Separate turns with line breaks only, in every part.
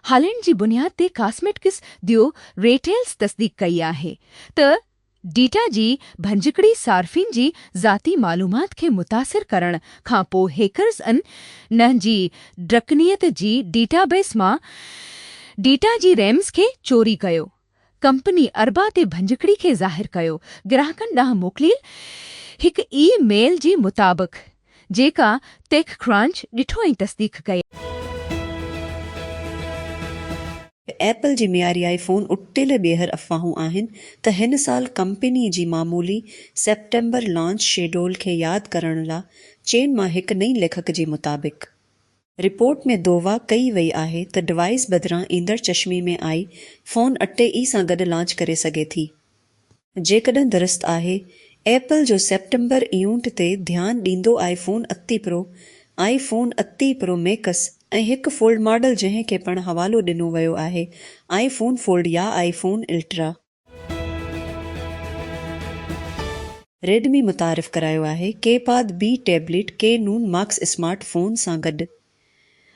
Holland जी बुनियाद ते cosmetics दियो रेटेल्स तस्दीक कई आहे त डीटा जी भंजकड़ी सार्फिन जी ज़ाती मालूमात खे मुतासिर करण खां पोइ हैकर्स न जी ड्रकनियत जी डेटाबेस मां डेटा जी रैम्स खे चोरी कयो। कंपनी अरबा ते भंजकड़ी खे ज़ाहिर कयो ग्राहकनि ॾांहुं मोकिलियल हिकु ई-मेल जी मुताबिक़ जेका टेकक्रंच ॾिठो ऐं तस्दीक कई।
एप्पल जी मियारी आईफोन उटियल ॿीहर अफ़वाहूं आहिनि त हिन साल कंपनी जी मामूली सेप्टेंबर लॉन्च शेड्यूल खे यादि करण लाइ चेन मां हिकु नई लेखक जे मुताबिक़ रिपोर्ट में दोवा कई वई आहे त डिवाइस बदिरां ईंदड़ चश्मे में आई फ़ोन अटे ई सां गॾु लॉन्च करे सघे थी। जेकॾहिं दुरुस्त आहे, एप्पल जो सेप्टेंबर इवेंट ते ध्यानु ॾींदो आईफोन 30 प्रो मैक्स ऐं हिकु फोल्ड मॉडल जंहिं खे पिणु हवालो ॾिनो वियो आहे आईफोन फोल्ड या आईफोन अल्ट्रा। रेडमी मुतारिफ़ करायो आहे के-पाद बी टैबलेट के नून मार्क्स स्मार्टफोन सां गॾु।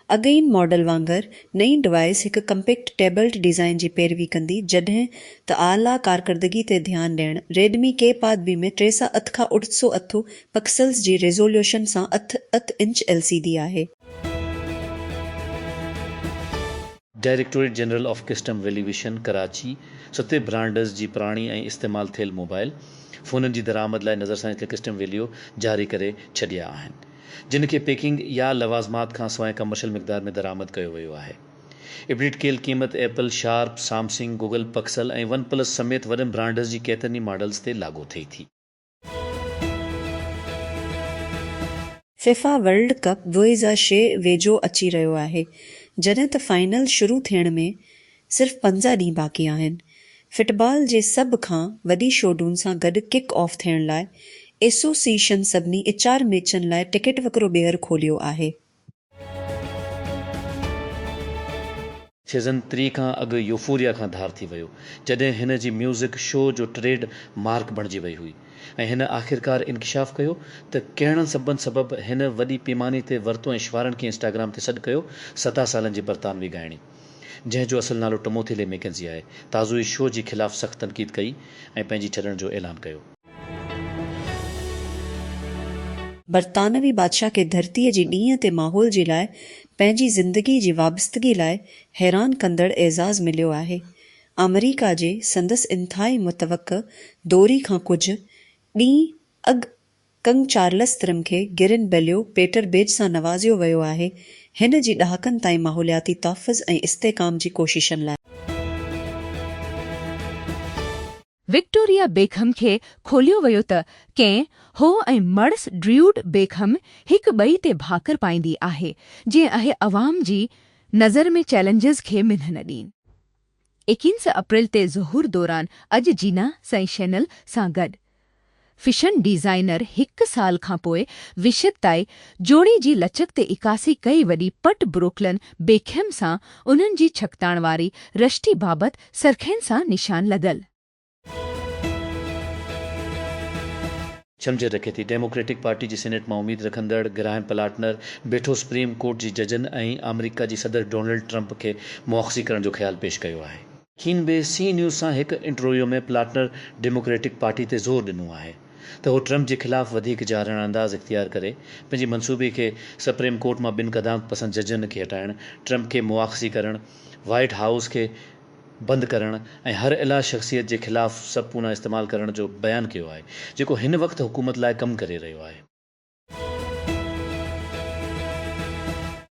अॻियनि मॉडल वांगुरु नई डिवाइस हिकु कम्पैक्ट टैबलेट डिज़ाइन जी पैरवी कंदी, जॾहिं त आला कारकर्दगी ते ध्यानु ॾियणु रेडमी के-पाद बी में 308 खां 808 पिक्सल्स जी रेज़ोल्यूशन सां 8 इंच LCD आहे।
Directorate general of custom valuation Karachi 7 ब्रांडर्स जी पुराणी ऐं इस्तेमालु थियल मोबाइल फ़ोननि जी दरामद लाइ नज़रसानी कस्टम वैल्यू जारी करे छॾिया आहिनि, जिन खे पैकिंग या लवाज़मात खां सवाइ कमर्शियल मिक़दार में दरामद कयो वियो आहे। इब्रिट कयल क़ीमत Apple, sharp, Samsung, Google pixel ऐं वन प्लस समेत वॾनि ब्रांडर्स जी केतिरनि मॉडल्स ते लागू थिए थी।
फिफा वर्ल्ड कप 2006 वेझो अची रहियो आहे, जॾहिं त फाइनल शुरू थियण में सिर्फ़ 5 ॾींहं बाक़ी आहिनि। फुटबॉल जे सभ खां वॾी शोडून सां गॾु किक ऑफ थियण लाइ एसोसिएशन सभिनी 4 मैचनि लाइ टिकट विकिरो ॿीहर खोलियो आहे।
सीज़न 3 खां अॻु यूफोरिया खां धार थी वियो, जॾहिं हिन जी म्यूज़िक शो जो ट्रेड मार्क बणिजी वई हुई ऐं हिन आख़िरकार इंकशाफ़ कयो त कहिड़नि सबबु हिन वॾी पैमाने ते वरितो ऐं शिवारनि खे इंस्टाग्राम ते सॾु कयो 17 सालनि जी बरतानवी गाइणी, जंहिंजो असुलु नालो टिमोथी मैकेंज़ी आहे, ताज़ो ई शो जी ख़िलाफ़ सख़्त तनक़ीद कई ऐं पंहिंजी छॾण जो ऐलान कयो।
बरतानवी बादशाह खे धरतीअ जी ॾींहं ते माहौल जे लाइ पंहिंजी ज़िंदगी जी वाबस्तगी लाइ हैरान कंदड़ एज़ाज़ मिलियो आहे। अमेरिका जे संदसि इंतहाई मुतवक़्क़ दौरी खां कुझु ॾींहं अॻु कंग चार्ल्स टिर्म खे गिरिन बेलियो पेटर बेज सां नवाज़ियो वियो आहे, हिन जी ॾहाकनि ताईं माहौलियाती तहफ़्फ़ुज़ ऐं इस्तेहकाम जी कोशिशनि लाइ।
विक्टोरिया बेकहम खे खोलियो वियो त कंहिं हो ऐं मर्स ड्रूड बेकहम हिकु ॿई ते भाकर पाईंदी आहे, जीअं आहे अवाम जी नज़र में चैलेंजर्स खे मिन्ह न ॾीन। 21 अप्रैल ते ज़ुहूर दौरान अॼु जीना सैशनल सां गॾु फैशन डिज़ाइनर 1 साल खां पोइ विशद ताईं जोड़ी जी लचक ते इकासी कई वॾी पट ब्रुकलिन बेकहम सां उन्हनि जी छकताण वारी रश्ती बाबति सरखैन सां निशान लॻल।
छमझे रखे थी डेमोक्रेटिक पार्टी जी सीनेट मां उम्मीद रखंदड़ ग्राहम प्लाटनर बेठो सुप्रीम कोर्ट जी जजनि ऐं अमेरिका जी सदर डोनाल्ड ट्रंप खे मुआख़ज़ी करण जो ख़्यालु पेश कयो आहे। खीन बे सी न्यूज़ सां हिकु इंटरव्यू में प्लाटनर डेमोक्रेटिक पार्टी ते ज़ोर ॾिनो आहे त हू ट्रंप जे ख़िलाफ़ु वधीक जारण अंदाज़ इख्तियार करे पंहिंजे मनसूबे खे सुप्रीम कोर्ट मां 2 क़दामत पसंदि जजनि खे हटाइण, ट्रंप खे मुआख़ज़ी करण, वाइट हाउस खे बंदि करण ऐं हर इलाह शख़्सियत जे ख़िलाफ़ु सबपूना इस्तेमालु करण जो बयानु कयो आहे, जेको हिन वक़्तु हुकूमत लाइ कमु करे रहियो आहे।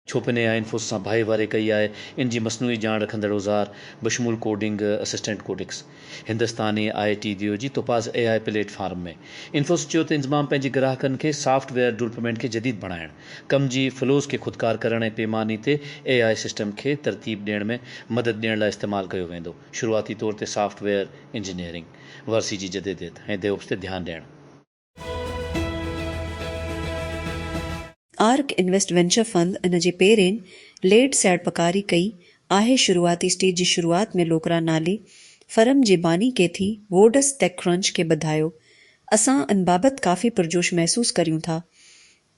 छोपिने या इन्फोसिस सां भाईवारे कई आहे इन जी मसनूई ॼाण रखंदड़ औज़ार बशमूल कोडिंग असिस्टेंट कोडिक्स हिंदुस्तानी IIT दियो जी तोपाज़ AI प्लेटफॉर्म में इन्फोसिस चयो त इंज़माम पंहिंजे ग्राहकनि खे सॉफ्टवेयर डेवलपमेंट खे जदीद बणाइण, कम जी फ्लोस खे ख़ुदकार करण ऐं पैमाने ते AI सिस्टम खे तरतीब ॾियण में मदद ॾियण लाइ इस्तेमालु कयो वेंदो। शुरूआती तौर ते सॉफ्टवेयर इंजीनियरिंग, वर्सी जी जदीदियत ऐं डेवॉप्स ते ध्यानु ॾियणु।
Arc invest venture fund in J पेरें lead सैडपकारी कई आहे। शुरूआती स्टेज जी शुरूआत में लोकरा नाले फर्म जे बानी केथी वोडस टेकक्रंच खे ॿधायो, असां इन बाबति काफ़ी पुरजोश महसूस करियूं था।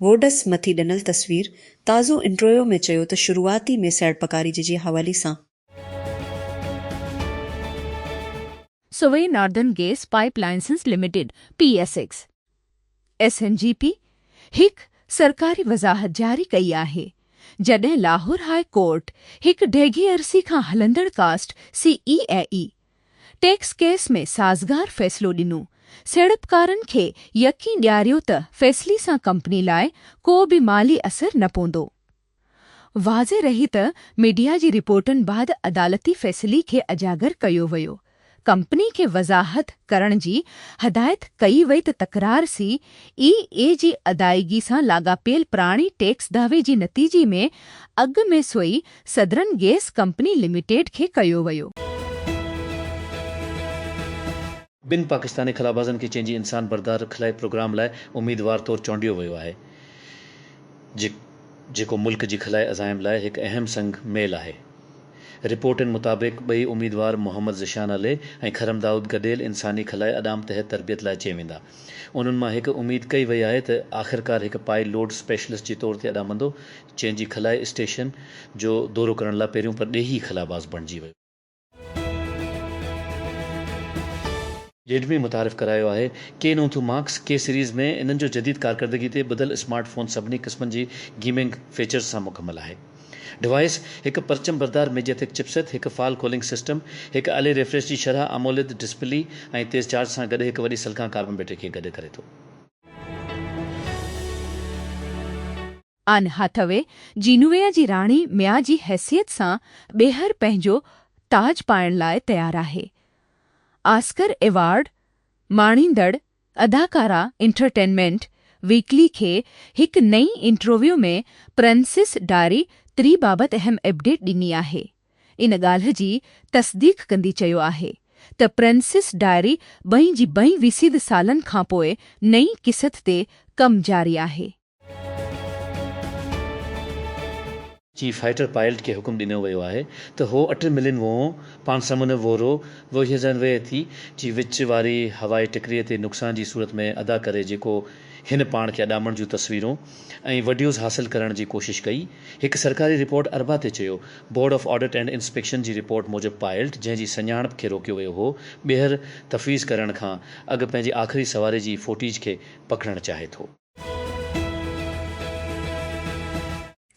वोडस मथी ॾिनल तस्वीर ताज़ो इंट्रोयो में चयो त शुरूआती में सैड़पकारी जी हवाली सां
Sui northern gas pipelines limited PSX SNGP हिक सरकारी वज़ाहत जारी कई आहे जॾहिं लाहौर हाई कोर्ट हिक ढेघी अरसी खां हलंदड़ कास्ट CEAE टैक्स केस में साज़गार फ़ैसिलो ॾिनो। सीड़पकारनि खे यकीन ॾियारियो त फ़ैसिले सां कंपनी लाइ को बि माली असर न पवंदो। वाज़े रही त मीडिया जी रिपोर्टनि बाद अदालती फ़ैसिले खे अजागर कयो वियो। कंपनी खे वज़ाहत करण जी हदायत कई वई त तकरार CEA जी अदायगी सां लाॻापियल प्राणी टैक्स दावे जी नतीजे में अॻु में सोई सदरन गैस कंपनी लिमिटेड खे कयो वियो।
ॿिनि पाकिस्तानी ख़लाबाज़नि खे चइजी इंसान बरदार खिलाई प्रोग्राम लाइ उम्मीदवार तौरु चूंडियो वियो आहे जेको मुल्क जी खिलाई अज़ाइम लाइ हिकु अहम संग मेल आहे। रिपोर्टनि मुताबिक़ ॿई उम्मीदवार मोहम्मद ज़िशान अले ऐं खरम दाऊद गॾियल इंसानी खिलाई अॾाम तहत तरबियत लाइ चई वेंदा। उन्हनि मां हिकु उमेद कई वई आहे त आख़िरकार हिकु पाई लोड स्पेशलिस्ट जे तौर ते अॾामंदो जंहिंजी खिलाई स्टेशन जो दौरो करण लाइ पहिरियों पर ॾेही खिलाबाज़ बणिजी वियो। जेडमी मुतारिफ़ करायो आहे के नोथू मार्क्स के सीरीज़ में इन्हनि जो जदीद कारकर्दगी ते ॿुधल स्मार्टफोन सभिनी क़िस्मनि जी गेमिंग फीचर्स सां मुकमल आहे। डिवाइस हिकु परचम बरदार मेजेथिक चिपसेट, हिकु फाल कूलिंग सिस्टम, हिकु अले रिफ्रेश जी शरह AMOLED डिस्प्ले ऐं तेज़ चार्ज सां गॾु हिकु वॾी सल्का कार्बन बैटरी खे गॾु करे थो।
आन हाथवे जीनुवे जी राणी मिया जी हैसियत सां ॿेहर पंहिंजो ताज पाइण लाइ तयारु आहे। ऑस्कर अवार्ड माणींदड़ अदाकारा एंटरटेनमेंट वीकली खे हिकु नई इंटरव्यू में प्रिंसेस डायरी 3 बाबति अहम अपडेट ॾिनी आहे। इन ॻाल्हि जी तस्दीक कंदी चयो आहे त प्रिंसेस डायरी बई जी बई वीसीद सालनि खां पोइ नई किसत ते कमु जारी आहे।
चीफ फाइटर पायलट खे हुकुम ॾिनो वियो आहे त हो 8 मिलियन वो पाण सामुन वोरो वोहिज़न वे थी जी विच वारी हवाई टिकरीअ ते नुक़सान जी सूरत में अदा करे जेको हिन पाण खे अॾामण जूं तस्वीरूं ऐं वीडियोज़ हासिल करण जी कोशिश कई। हिकु सरकारी रिपोर्ट अरबा ते चयो board of audit and inspection जी रिपोर्ट मूजिबि पायलट जंहिंजी सञाणप खे रोकियो वियो हो ॿीहर तफ़वीज़ करण खां अॻु पंहिंजी आख़िरी सवारी जी फुटेज खे पकड़णु चाहे थो।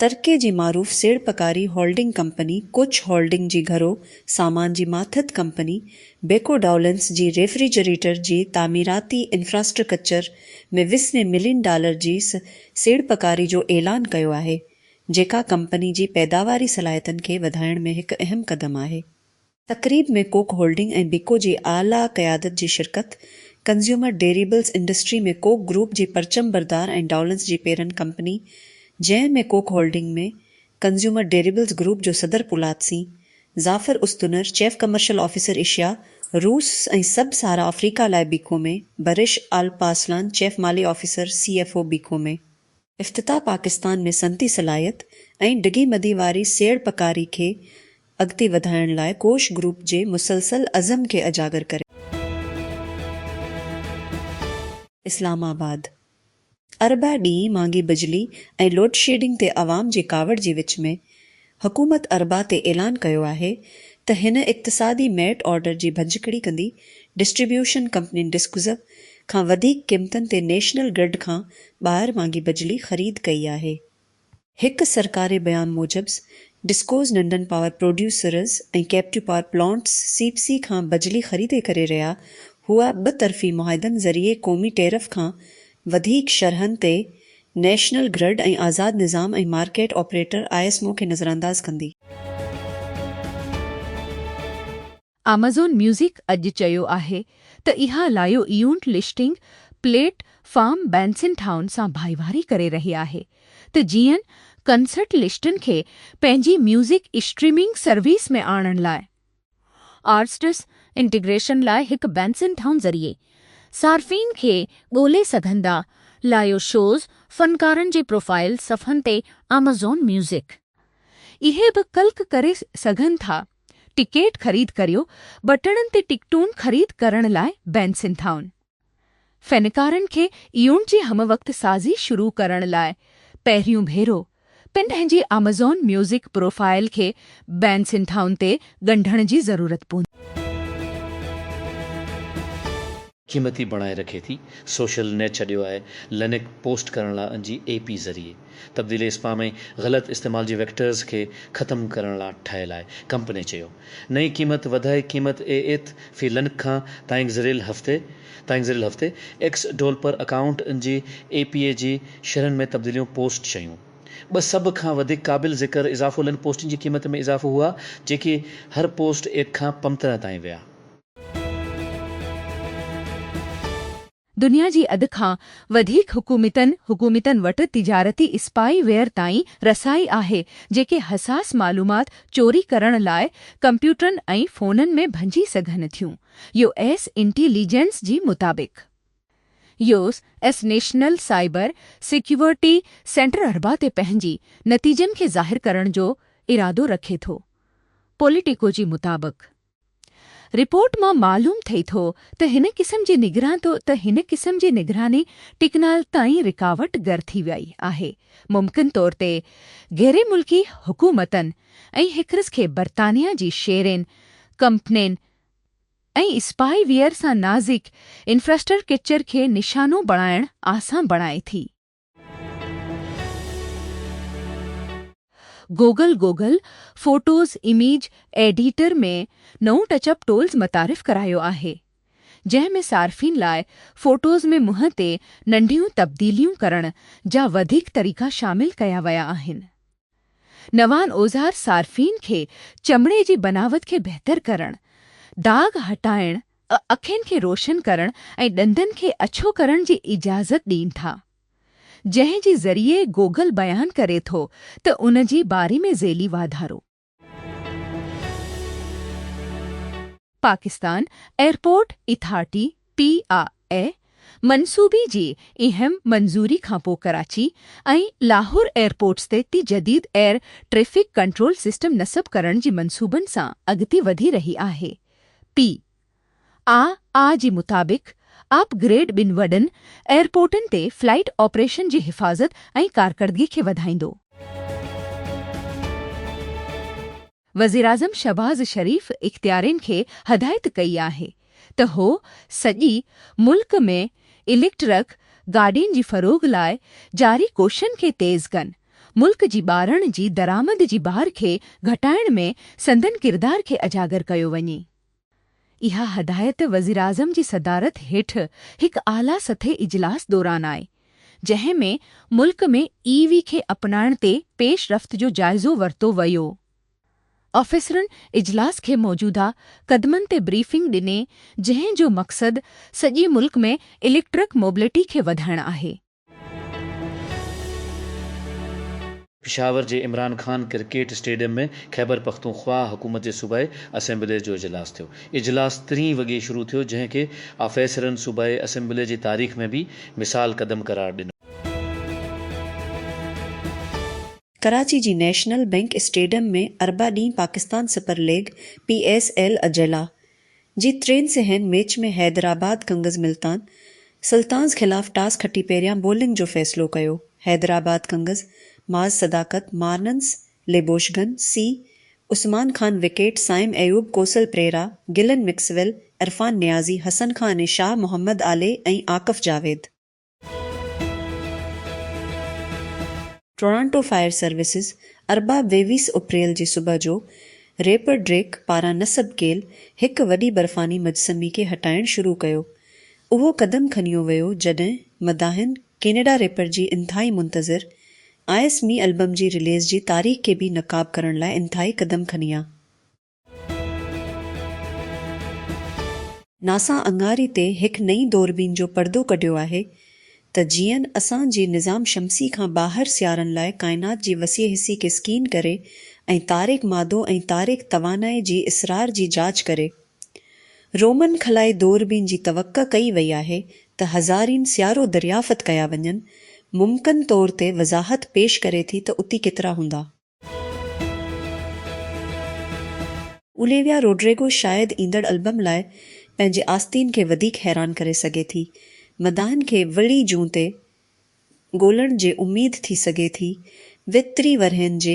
तरके जी मारूफ़ सेड़पकारी होल्डिंग कंपनी कोच होल्डिंग जी घरो सामान जी माथत कंपनी बेको डाउलेंस जी रेफ्रिजरेटर जी तामीराती इंफ्रास्ट्रक्चर में $20 मिलियन जी सेड़पकारी जो ऐलान कयो आहे जेका कंपनी जी पैदावारी सलाहियतनि खे वधाइण में हिकु अहम क़दम आहे। तक़रीब में कोक होल्डिंग ऐं बेको जी आला क़यादत जी शिरकत, कंज्यूमर डेरेबल्स इंडस्ट्री में कोक ग्रुप जी परचम बरदार ऐं डाउलेंस जी पेरन कंपनी जंहिं में कोक होल्डिंग में कंज्यूमर डेरेबल्स ग्रुप जो सदर पुलातसी, ज़ाफ़र उस्तुनर चीफ कमर्शियल ऑफिसर एशिया रूस ऐं सब सहारा अफ्रीका लाइ बीको में, बरिश आल-पासलान चीफ माली ऑफिसर CFO बीको में। इफ्तिताह पाकिस्तान में सनती सलाहियत ऐं डिघी मदी वारी सेड़पकारी खे अॻिते वधाइण लाइ कोश ग्रुप जे मुसलसल अज़म खे अजागर करे। इस्लामाबाद अरबा ॾींहुं मांगी बिजली ऐं लोड शेडिंग ते अवाम जी कावड़ जी विच में हुकूमत अरबा ते ऐलान कयो आहे त हिन इक़्तिसादी मेट ऑर्डर जी भञकड़ी कंदी डिस्ट्रीब्यूशन कंपनी डिस्कुज़ खां वधीक क़ीमतनि ते नेशनल ग्रिड खां ॿाहिरि मांगी बिजली ख़रीद कई आहे। हिकु सरकारी बयान मूजिबि डिस्कोज़ नंढनि पावर प्रोड्यूसर्स ऐं कैप्टिव पावर प्लांट्स CPC खां बिजली ख़रीदे करे रहिया हुआ ॿतरफ़ी मुआहिदनि ज़रिए क़ौमी टैरिफ खां वधीक शरहनि ते नेशनल ग्रिड ऐं आज़ाद निज़ाम ऐं मार्केट ऑपरेटर ISMO खे नज़रअंदाज़ कंदी।
अमेज़ॉन म्यूज़िक अॼु चयो आहे त इहा लायो यूंट लिस्टिंग प्लेटफॉर्म बेंसन टाउन सां भाईवारी करे रही आहे त जीअं कंसर्ट लिस्टनि खे पंहिंजी म्यूज़िक स्ट्रीमिंग सर्विस में आणण लाइ आर्टिस्ट इंटीग्रेशन लाइ हिकु बेंसन टाउन ज़रिए सार्फ़ीन खे ॻोल्हे सघंदा लायो शोज़ फ़नकारनि जे प्रोफ़ाइल सफ़नि ते अमेज़ॉन म्यूज़िक इहे बि क्लिक करे सघनि था। टिकेट ख़रीद करियो बटणनि ते टिकटूं ख़रीद करण लाइ बेंसन टाउन। फ़नकारनि खे इयुनि जी हमवक़्त साज़ी शुरू करण लाइ पहिरियों भेरो पंहिंजी अमेज़ॉन म्यूज़िक प्रोफ़ाइल खे बैन सिंठाउनि ते ॻंढण जी ज़रूरत पवंदी।
क़ीमती बणाए रखे थी। सोशल नेट छॾियो आहे लिनक पोस्ट करण लाइ जी एपी ज़रिए तब्दीली स्पाम ऐं ग़लति इस्तेमाल जे वेक्टर्स खे ख़तमु करण लाइ ठहियलु आहे। कंपनी चयो नई क़ीमत वधाए क़ीमत एथ फी लिनक खां ताईं ज़रियल हफ़्ते एक्स डॉल पर अकाउंट जी एपीए जी शरहनि में तब्दीलियूं पोस्ट शयूं। ॿ सभ खां वधीक क़ाबिल ज़िक्र इज़ाफ़ो लिन पोस्टनि जी क़ीमत में इज़ाफ़ो हुआ जेके हर पोस्ट 1 खां 15 ताईं विया।
दुनिया जी अध खां वधीक हुकूमतनि वटि तिजारती स्पाईवेयर ताईं रसाई आहे जेके हसास मालूमात चोरी करण लाइ कंप्यूटरनि ऐं फ़ोननि में भंजी सघनि थियूं। यूएस इंटेलिजेंस जी मुताबिक़ US national cyber security centre अरबा ते पंहिंजी नतीजनि खे ज़ाहिर करण जो इरादो रखे थो। पॉलिटिको जी मुताबिक़ रिपोर्ट मां मालूम थिए थो त हिन क़िस्म जी निगरानी टिकनाल ताईं रिकावट गर थी वई आहे। मुमकिन तौर ते गैर मुल्की हुकूमतनि ऐं हिकरस खे बर्तानिया जी शेयरनि कंपनियुनि ऐं स्पाईवेयर सां नाज़िक इंफ्रास्ट्रक्चर खे निशानो बणाइण आसान बणाए थी। गूगल फोटोज़ इमेज एडिटर में नओं टचअप टूल्स मुतारिफ़ करायो आहे जंहिं में सार्फ़िन लाइ फोटोज़ में मुंहं ते नंढियूं तब्दीलियूं करण जा वधीक तरीक़ा शामिल कया विया आहिनि। नवान औज़ार सार्फ़िन खे चमड़े जी बनावट खे बहितर करण, दाग हटाइण, अखियुनि खे रोशन करण ऐं ॾंदनि खे अछो करण जी इजाज़त ॾीनि था, जंहिं जे ज़रिए गूगल बयान करे थो त उन जी बारी में ज़ेली वाधारो। पाकिस्तान एयरपोर्ट अथॉरिटी PRA मनसूबी जी अहम मंज़ूरी खां पोइ कराची ऐं लाहौर एयरपोर्ट्स ते जदीद एयर ट्रैफ़िक कंट्रोल सिस्टम नस्ब करण जी मंसूबनि सां अॻिते वधी रही आहे। PRA जी मुताबिक़ अपग्रेड ॿिनि वॾनि एयरपोर्टनि ते फ्लाइट ऑपरेशन जी हिफ़ाज़त ऐं कारकर्दगी खे वधाईंदो। वज़ीर-आज़म शहबाज़ शरीफ़ इख़्तियारनि खे हदायत कई आहे त हो सॼी मुल्क में इलेक्ट्रिक गाॾियुनि जी फ़रोग़ लाइ जारी कोशिशुनि खे तेज़ कनि। मुल्क जी ॿारनि जी दरामद जी बार खे घटाइण में संदनि किरदार खे अजागर कयो वञे। इहा हदायत वज़ीर-आज़म जी सदारत हेठि हिकु आला सतही इजलास दौरान आहे, जंहिं में मुल्क में EV खे अपनाइण ते पेशरफ़्त जो जाइज़ो वरितो वियो। ऑफ़िसरनि इजलास खे मौजूदा क़दमनि ते ब्रीफिंग ॾिने जंहिं जो मक़सदु सॼे मुल्क में इलेक्ट्रिक मोबिलिटी खे वधाइणु आहे।
पिशावर जे इमरान खान क्रिकेट स्टेडियम में ख़ैबर पख्तूनख्वा हुकूमत जे सूबाई असेंबली जो इजलास थियो। इजलास 3 वॻे शुरू थियो, जंहिं खे ऑफ़िसरनि सूबाई असेंबली जी तारीख़ में भी मिसाल क़दम करार ॾिनो।
कराची जी नेशनल बैंक स्टेडियम में अरबा ॾींहुं पाकिस्तान सुपर लीग PSL अजला जी 3 सेहन मैच में हैदराबाद कंगज़ सुल्तान्स ख़िलाफ़ टास खटी पहिरियां बॉलिंग जो फ़ैसिलो कयो। Hyderabad Kingsmen Maaz Sadaqat, Marnus Labuschagne, C Usman Khan wicket, Saim Ayub, Kusal Perera, Glenn Maxwell, Irfan Niazi, Hasan Khan Shah, Mohammad Ali ऐं Akif Javed. Toronto fire services अरबा 22 अप्रैल जी सुबुह जो रेपर ड्रेक पारां नस्ब कयल हिकु वॾी बर्फ़ानी मजसमी खे हटाइणु शुरू कयो। उहो क़दम खणियो वियो जॾहिं मदाहिन कैनेडा रेपर जी इंतिहाई मुंतज़िर ISME एल्बम जी रिलीज़ जी तारीख़ खे बि नक़ाब करण लाइ इंतिहाई क़दम खणिया। नासा अंगारी ते हिकु नई दूरबीन जो पर्दो कढियो आहे त जीअं असांजी निज़ाम शमसी खां ॿाहिरि सियारनि लाइ काइनात जी वसीअ हिस्से खे स्कीन करे ऐं तारिक मादो ऐं तारिक तवानाई जी इसरार जी जाच करे। रोमन खलाई दूरबीन जी तवक्का कई वई आहे त हज़ारीन सियारो दरियाफ़त कया वञनि, मुमकिन तौर ते वज़ाहत पेश करे थी त उती केतिरा हूंदा। ओलिविया रोड्रिगो शायदि ईंदड़ एल्बम लाइ पंहिंजे आस्तीन खे वधीक हैरान करे सघे थी। मदान खे वड़ी जूं ते ॻोल्हण जे उमेद थी सघे थी। 20 वरहनि जे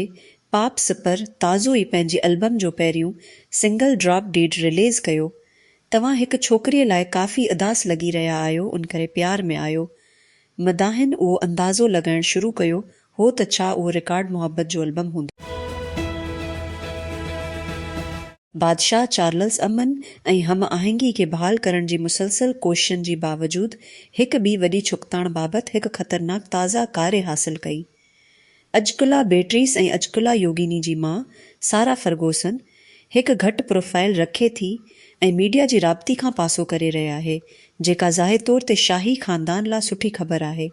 पाप्स पर ताज़ो ई पंहिंजे एल्बम जो पहिरियों सिंगल ड्रॉप डेड रिलीज़ कयो। तव्हां हिकु छोकिरीअ लाइ काफ़ी उदास लॻी रहिया आहियो, उन करे प्यार में आहियो। मदाहिन उहो अंदाज़ो लॻाइणु शुरू कयो हो त छा उहो रिकॉर्ड मोहब्बत जो एल्बम हूंदो। बादशाह चार्ल्स अमन ऐं हम आहंगी खे बहाल करण जी मुसलसल कोशिशनि जी बावजूद हिकु ॿी वॾी छुकताण बाबति हिकु ख़तरनाक ताज़ा कार्य हासिल कई। अजकुला बेट्रीस ऐं अजकुला योगिनी जी माउ सारा फर्गूसन हिकु घटि प्रोफाइल रखे थी ऐं मीडिया जी राबती खां पासो करे रहिया आहे, जेका ज़ाहिर तौर ते शाही ख़ानदान लाइ सुठी ख़बर आहे।